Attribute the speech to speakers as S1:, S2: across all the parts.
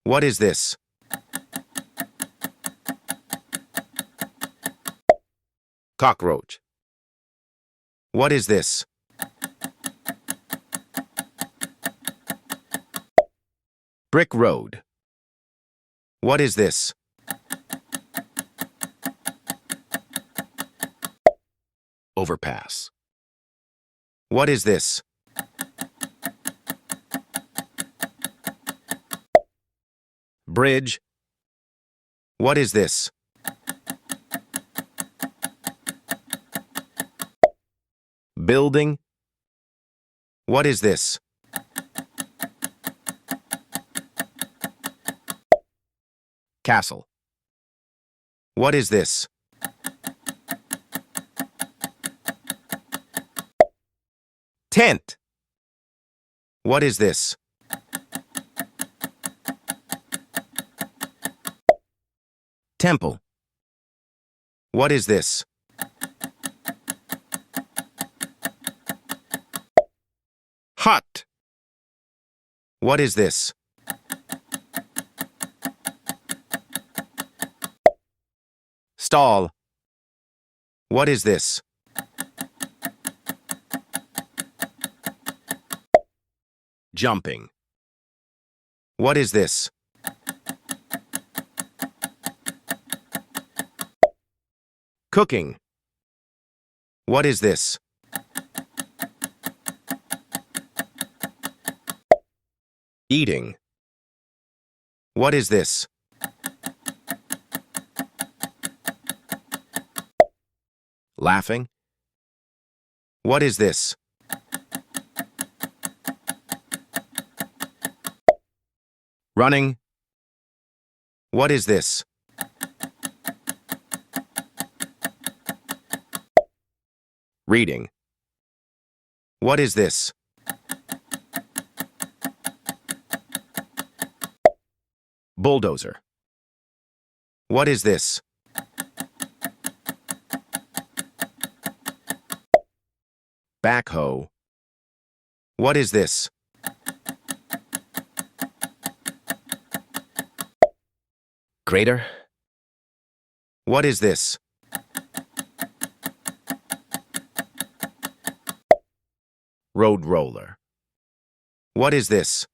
S1: What is this? Cockroach. What is this? Brick road. What is this? Overpass. What is this? Bridge. What is this? Building. What is this? Castle. What is this? Tent. What is this? Temple. What is this? Hut. What is this? Stall. What is this? Jumping. What is this? Cooking. What is this? Eating. What is this? Laughing. What is this? Running. What is this? Reading. What is this? Bulldozer. What is this? Backhoe. What is this? Crater. What is this? Road roller. What is this?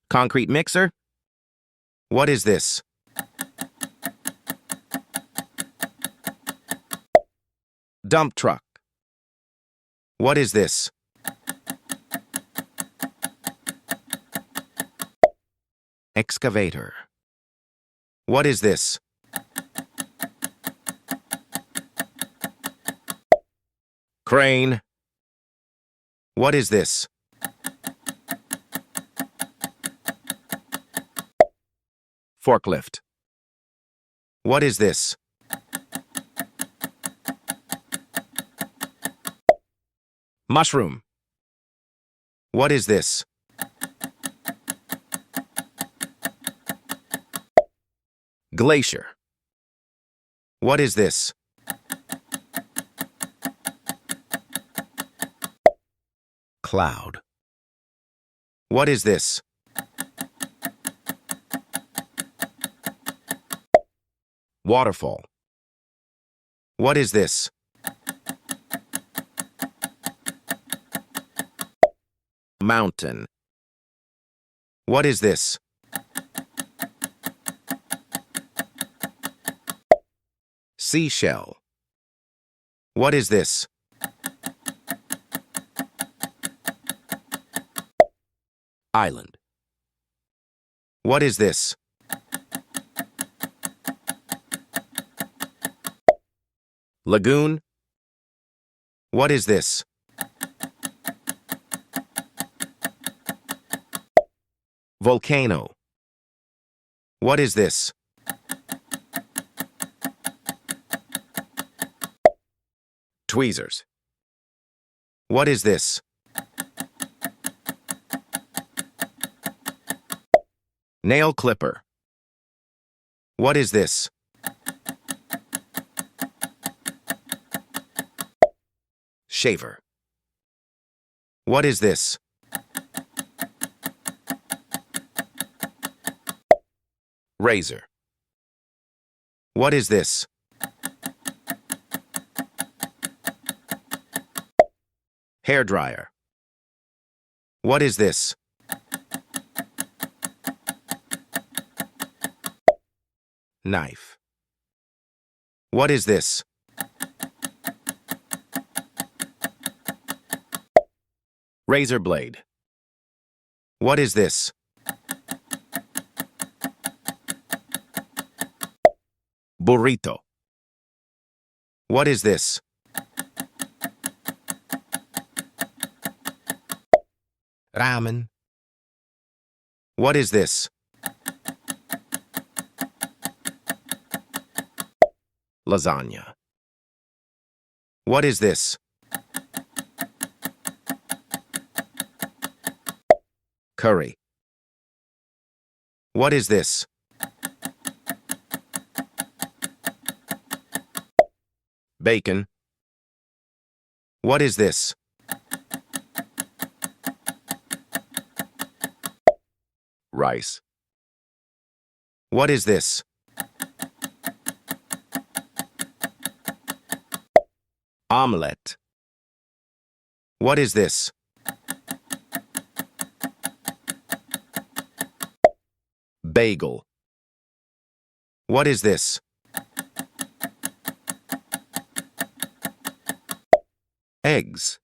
S1: Concrete mixer. What is this? Dump truck. What is this? Excavator. What is this? Crane. What is this? Forklift. What is this? Mushroom. What is this? Glacier. What is this? Cloud. What is this? Waterfall. What is this? Mountain. What is this? Seashell. What is this? Island. What is this? Lagoon. What is this? Volcano. What is this? Tweezers. What is this? Nail clipper. What is this? Shaver. What is this? Razor. What is this? Hairdryer. What is this? Knife. What is this? Razor blade. What is this? Burrito. What is this? Ramen. What is this? Lasagna. What is this? Curry. What is this? Bacon. What is this? Rice. What is this? Omelette. What is this? Bagel. What is this? Eggs.